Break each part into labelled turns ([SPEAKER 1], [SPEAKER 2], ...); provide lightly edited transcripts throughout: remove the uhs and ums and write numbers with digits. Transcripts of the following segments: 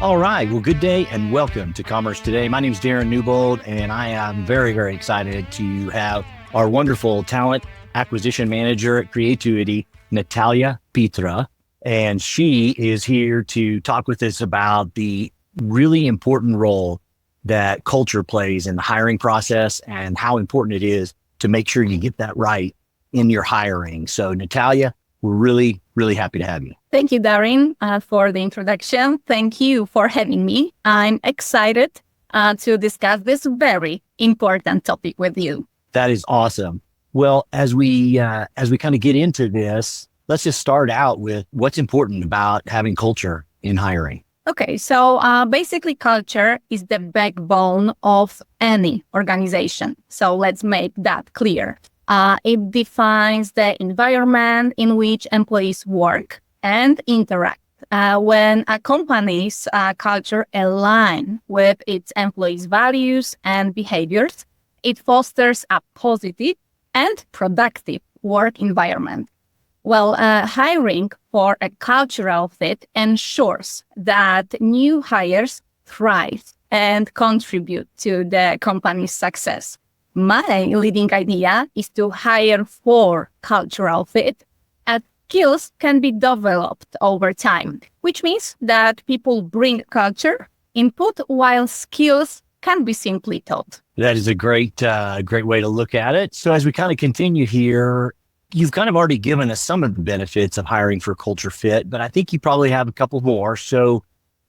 [SPEAKER 1] All right. Well, good day and welcome to Commerce Today. My name is Darin Newbold, and I am very, very excited to have our wonderful talent acquisition manager at Creatuity, Natalia Pitra. And she is here to talk with us about the really important role that culture plays in the hiring process and how important it is to make sure you get that right in your hiring. So, Natalia, we're really, really happy to have you.
[SPEAKER 2] Thank you, Darin, for the introduction. Thank you for having me. I'm excited to discuss this very important topic with you.
[SPEAKER 1] That is awesome. Well, as we kind of get into this, let's just start out with what's important about having culture in hiring.
[SPEAKER 2] Okay, so basically culture is the backbone of any organization. So let's make that clear. It defines the environment in which employees work and interact. When a company's culture aligns with its employees' values and behaviors, it fosters a positive and productive work environment. Well, hiring for a cultural fit ensures that new hires thrive and contribute to the company's success. My leading idea is to hire for cultural fit. Skills can be developed over time, which means that people bring culture input while skills can be simply taught.
[SPEAKER 1] That is a great way to look at it. So as we kind of continue here, you've kind of already given us some of the benefits of hiring for culture fit, but I think you probably have a couple more. So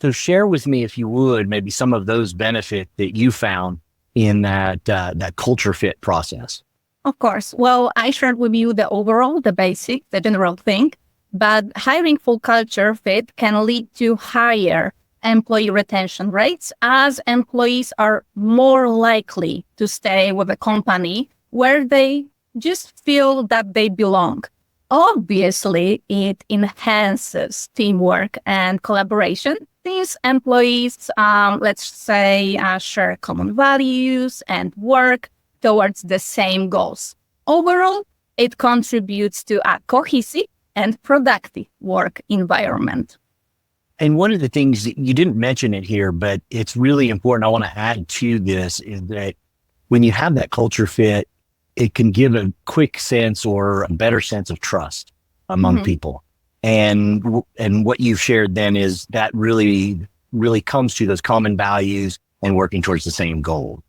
[SPEAKER 1] share with me, if you would, maybe some of those benefits that you found in that culture fit process.
[SPEAKER 2] Of course. Well, I shared with you the basic, the general thing, but hiring for culture fit can lead to higher employee retention rates as employees are more likely to stay with a company where they just feel that they belong. Obviously, it enhances teamwork and collaboration since employees, let's say, share common values and work towards the same goals. Overall, it contributes to a cohesive and productive work environment.
[SPEAKER 1] And one of the things that you didn't mention it here, but it's really important, I want to add to this, is that when you have that culture fit, it can give a quick sense or a better sense of trust among people. And what you've shared then is that really, really comes to those common values and working towards the same goal.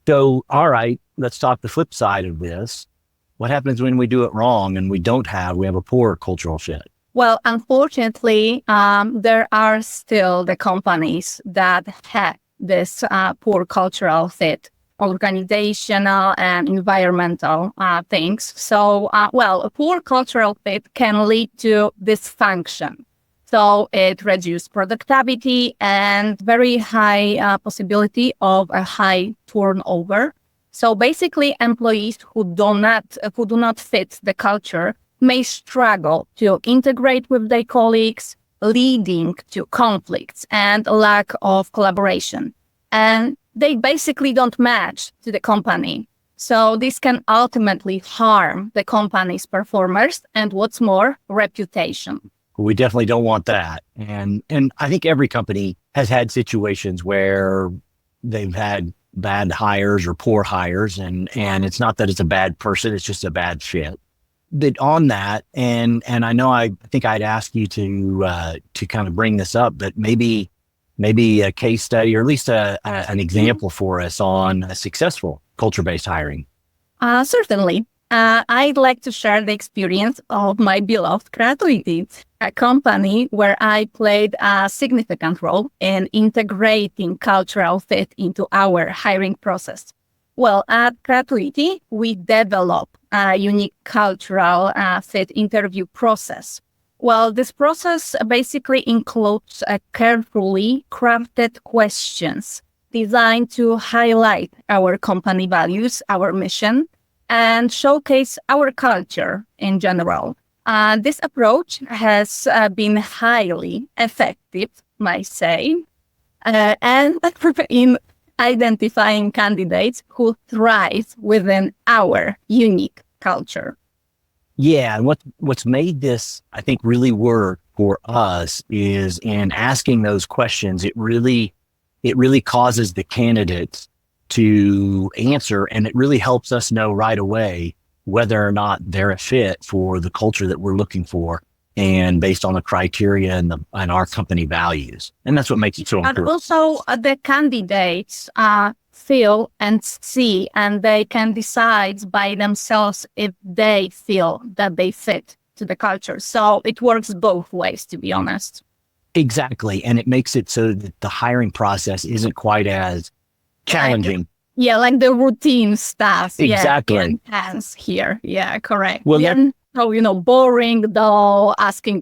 [SPEAKER 1] So, all right, let's talk the flip side of this. What happens when we do it wrong and we have a poor cultural fit?
[SPEAKER 2] Well, unfortunately, there are still the companies that have this poor cultural fit, organizational and environmental things. So, a poor cultural fit can lead to dysfunction. So it reduces productivity and very high possibility of a high turnover. So basically, employees who do not fit the culture may struggle to integrate with their colleagues, leading to conflicts and lack of collaboration. And they basically don't match to the company. So this can ultimately harm the company's performers and, what's more, reputation.
[SPEAKER 1] We definitely don't want that. And I think every company has had situations where they've had bad hires or poor hires, and it's not that it's a bad person, it's just a bad fit. But on that, and I know I think I'd ask you to kind of bring this up, but maybe a case study or at least an example for us on a successful culture-based hiring.
[SPEAKER 2] Certainly. I'd like to share the experience of my beloved Creatuity, a company where I played a significant role in integrating cultural fit into our hiring process. Well, at Creatuity, we develop a unique cultural fit interview process. Well, this process basically includes carefully crafted questions designed to highlight our company values, our mission, and showcase our culture in general. This approach has been highly effective, might say, and in identifying candidates who thrive within our unique culture.
[SPEAKER 1] Yeah, and what's made this, I think, really work for us is in asking those questions. It really causes the candidates to answer, and it really helps us know right away whether or not they're a fit for the culture that we're looking for, and based on the criteria and our company values. And that's what makes it so
[SPEAKER 2] And
[SPEAKER 1] important.
[SPEAKER 2] also the candidates feel and see, and they can decide by themselves if they feel that they fit to the culture. So it works both ways, to be honest.
[SPEAKER 1] Exactly, and it makes it so that the hiring process isn't quite as challenging.
[SPEAKER 2] Yeah, like the routine stuff.
[SPEAKER 1] Exactly.
[SPEAKER 2] Yeah, intense here. Yeah, correct.
[SPEAKER 1] Well,
[SPEAKER 2] Yeah. So, boring though, asking,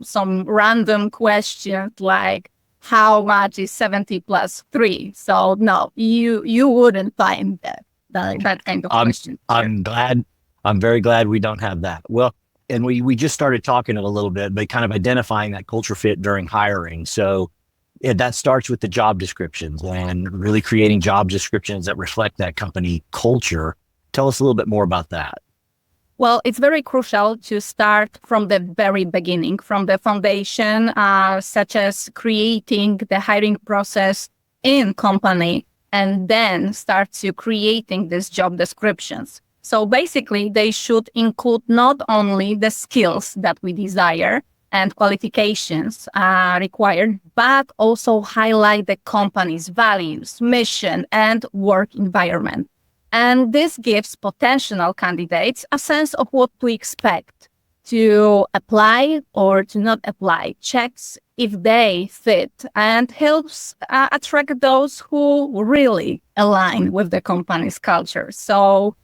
[SPEAKER 2] some random questions like how much is 70 plus 3? So no, you wouldn't find that kind of question.
[SPEAKER 1] I'm very glad we don't have that. Well, and we just started talking it a little bit, but kind of identifying that culture fit during hiring. So that starts with the job descriptions and really creating job descriptions that reflect that company culture. Tell us a little bit more about that.
[SPEAKER 2] Well, it's very crucial to start from the very beginning, from the foundation, such as creating the hiring process in company, and then start to creating these job descriptions. So basically, they should include not only the skills that we desire and qualifications required, but also highlight the company's values, mission, and work environment. And this gives potential candidates a sense of what to expect, to apply or to not apply, checks if they fit, and helps attract those who really align with the company's culture. So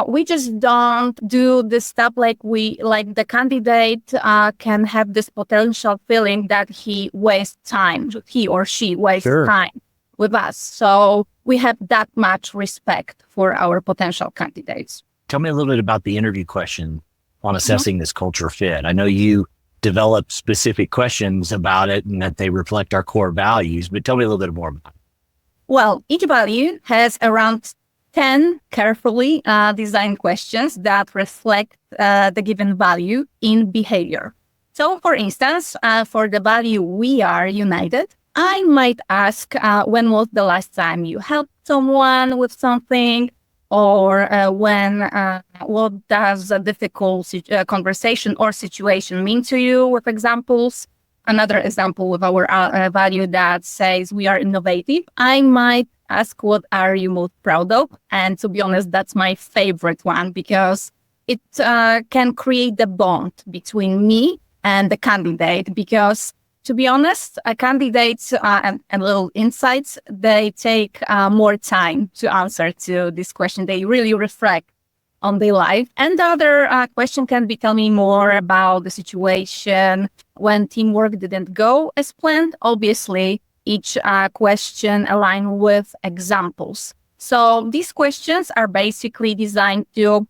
[SPEAKER 2] we just don't do this stuff like the candidate can have this potential feeling that he or she wastes
[SPEAKER 1] Sure.
[SPEAKER 2] time with us. So we have that much respect for our potential candidates.
[SPEAKER 1] Tell me a little bit about the interview question on assessing this culture fit. I know you develop specific questions about it and that they reflect our core values, but tell me a little bit more about it.
[SPEAKER 2] Well, each value has around 10 carefully designed questions that reflect the given value in behavior. So, for instance, for the value we are united, I might ask, when was the last time you helped someone with something? Or what does a difficult conversation or situation mean to you, with examples? Another example with our value that says we are innovative, I might ask, what are you most proud of? And to be honest, that's my favorite one because it can create the bond between me and the candidate. Because to be honest, candidates and little insights, they take more time to answer to this question. They really reflect on their life. And the other question can be, tell me more about the situation when teamwork didn't go as planned. Obviously, each question aligned with examples. So these questions are basically designed to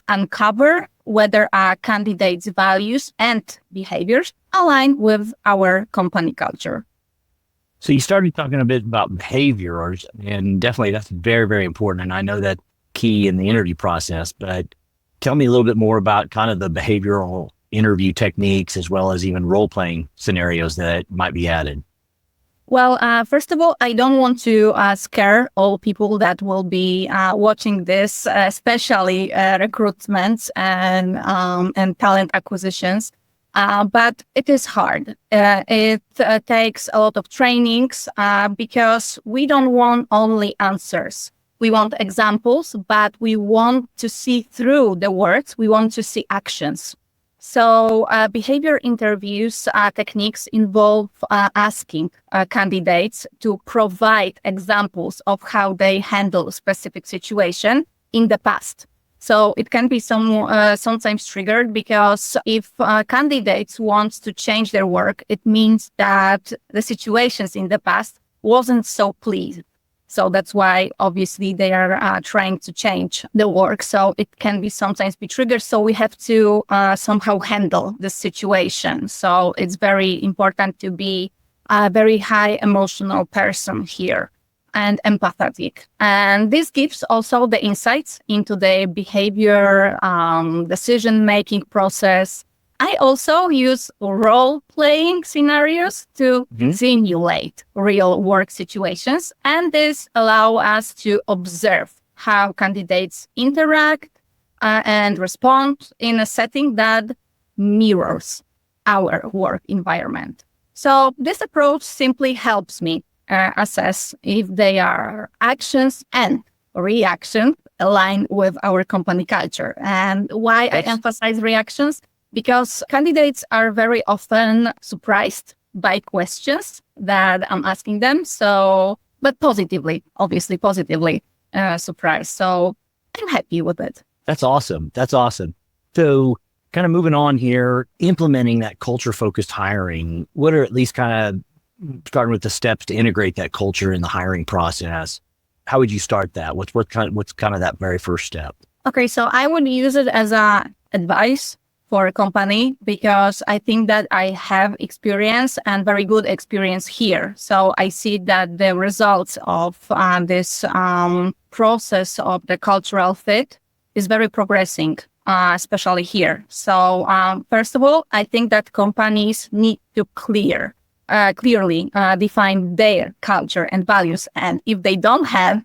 [SPEAKER 2] uncover whether our candidates' values and behaviors align with our company culture.
[SPEAKER 1] So you started talking a bit about behaviors, and definitely that's very, very important. And I know that's key in the interview process, but tell me a little bit more about kind of the behavioral interview techniques as well as even role-playing scenarios that might be added.
[SPEAKER 2] Well, first of all, I don't want to scare all people that will be watching this, especially recruitment and talent acquisitions. But it is hard. It takes a lot of trainings because we don't want only answers. We want examples, but we want to see through the words. We want to see actions. So behavior interviews techniques involve asking candidates to provide examples of how they handle a specific situation in the past. So it can be sometimes triggered because if candidates want to change their work, it means that the situations in the past wasn't so pleasant. So that's why obviously they are trying to change the work. So it can be sometimes be triggered. So we have to somehow handle the situation. So it's very important to be a very high emotional person here. and empathetic. And this gives also the insights into the behavior, decision-making process. I also use role-playing scenarios to simulate real work situations, and this allows us to observe how candidates interact and respond in a setting that mirrors our work environment. So this approach simply helps me assess if their actions and reactions align with our company culture. And why I emphasize reactions? Because candidates are very often surprised by questions that I'm asking them. So, but positively, obviously positively surprised. So I'm happy with it.
[SPEAKER 1] That's awesome. That's awesome. So kind of moving on here, implementing that culture-focused hiring, what are at least kind of starting with the steps to integrate that culture in the hiring process? How would you start that? What's kind of that very first step?
[SPEAKER 2] Okay, so I would use it as a advice for a company because I think that I have experience and very good experience here. So I see that the results of this process of the cultural fit is very progressing, especially here. So first of all, I think that companies need to clearly define their culture and values. And if they don't have,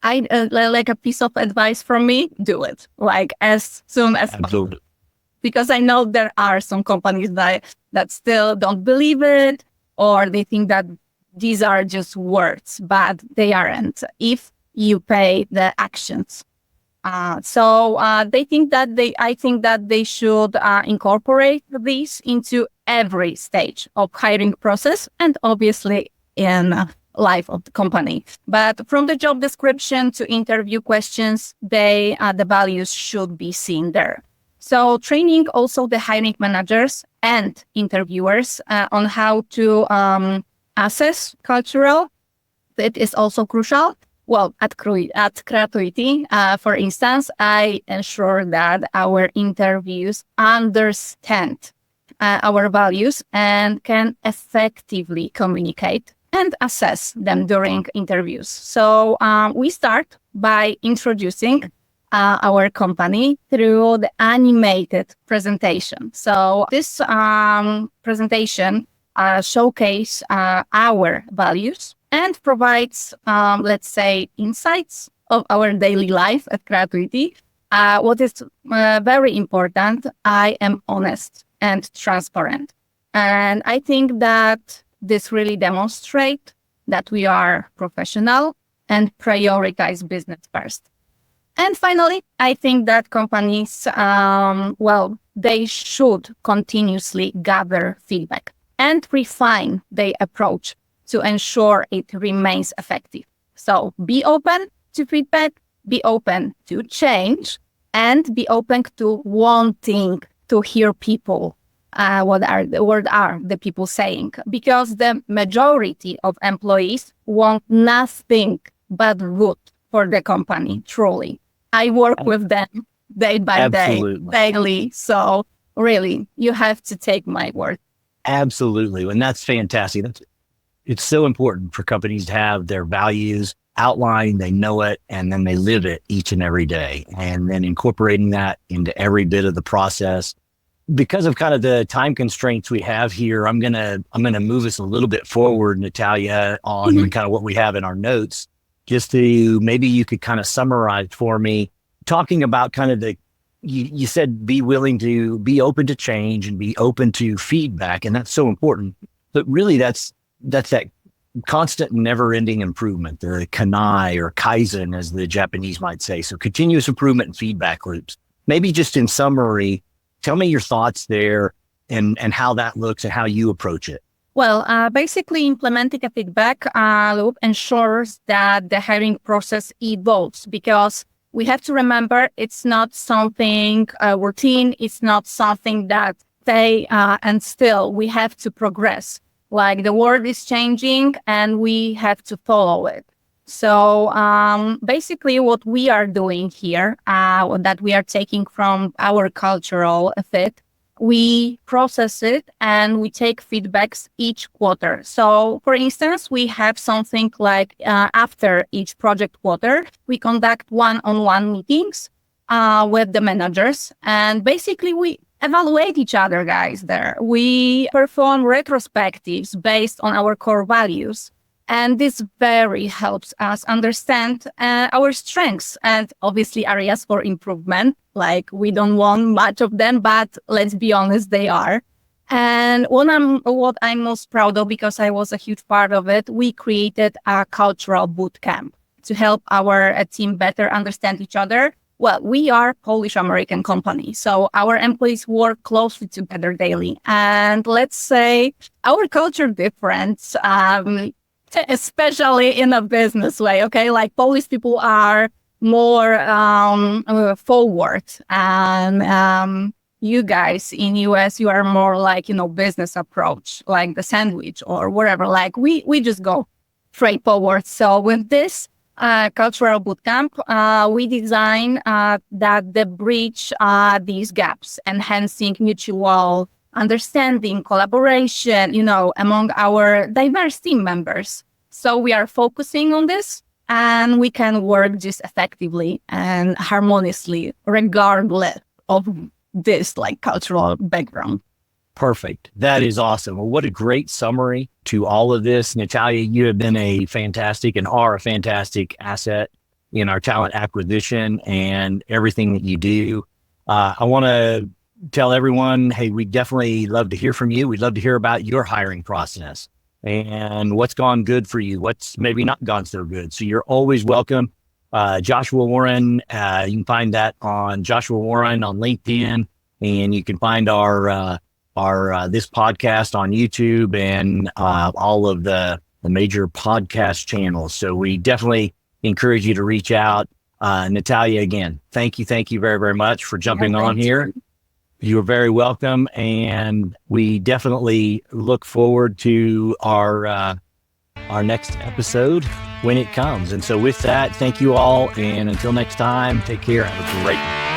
[SPEAKER 2] I like a piece of advice from me, do it like as soon as possible. Because I know there are some companies that still don't believe it, or they think that these are just words, but they aren't if you pay the actions. So I think that they should incorporate this into every stage of hiring process and obviously in life of the company. But from the job description to interview questions, the values should be seen there. So training also the hiring managers and interviewers on how to assess cultural fit is also crucial. Well, at Creatuity, for instance, I ensure that our interviews understand our values and can effectively communicate and assess them during interviews. So we start by introducing our company through the animated presentation. So this presentation showcases our values and provides, let's say, insights of our daily life at Creatuity. What is very important, I am honest and transparent. And I think that this really demonstrates that we are professional and prioritize business first. And finally, I think that companies, they should continuously gather feedback and refine their approach to ensure it remains effective. So be open to feedback, be open to change, and be open to wanting to hear people. What are the people saying? Because the majority of employees want nothing but good for the company, truly. I work with them day by day, daily. So really, you have to take my word.
[SPEAKER 1] Absolutely. And that's fantastic. It's so important for companies to have their values outlined, they know it, and then they live it each and every day. And then incorporating that into every bit of the process. Because of kind of the time constraints we have here, I'm gonna move us a little bit forward, Natalia, on kind of what we have in our notes. Just to maybe you could kind of summarize for me, talking about kind of you said be willing to be open to change and be open to feedback, and that's so important. But really, that's that constant, never-ending improvement, the kanai or kaizen, as the Japanese might say. So continuous improvement and feedback loops. Maybe just in summary, tell me your thoughts there and how that looks and how you approach it.
[SPEAKER 2] Well, basically implementing a feedback loop ensures that the hiring process evolves, because we have to remember it's not something routine. It's not something that and still we have to progress. Like the world is changing and we have to follow it. So basically what we are doing here, that we are taking from our cultural fit, we process it and we take feedbacks each quarter. So for instance, we have something like after each project quarter, we conduct one-on-one meetings with the managers, and basically we evaluate each other, guys, there. We perform retrospectives based on our core values. And this very helps us understand our strengths and obviously areas for improvement. Like we don't want much of them, but let's be honest, they are. And what I'm most proud of, because I was a huge part of it, we created a cultural boot camp to help our team better understand each other. Well, we are Polish-American company, so our employees work closely together daily. And let's say our culture difference, especially in a business way, okay? Like Polish people are more forward, and you guys in US, you are more like, business approach, like the sandwich or whatever. Like we just go straight forward. So with this cultural bootcamp, we design that they bridge these gaps, enhancing mutual understanding, collaboration, among our diverse team members. So we are focusing on this, and we can work just effectively and harmoniously, regardless of this cultural background.
[SPEAKER 1] Perfect. That is awesome. Well, what a great summary to all of this. Natalia, you have been a fantastic and are a fantastic asset in our talent acquisition and everything that you do. I want to tell everyone, hey, we definitely love to hear from you. We'd love to hear about your hiring process and what's gone good for you, what's maybe not gone so good. So you're always welcome. Joshua Warren, you can find that on Joshua Warren on LinkedIn, and you can find our this podcast on YouTube and all of the major podcast channels. So we definitely encourage you to reach out. Natalia, again, thank you very, very much for jumping on here. You're very welcome, and we definitely look forward to our next episode when it comes. And so with that, thank you all, and until next time, take care. Have a great night.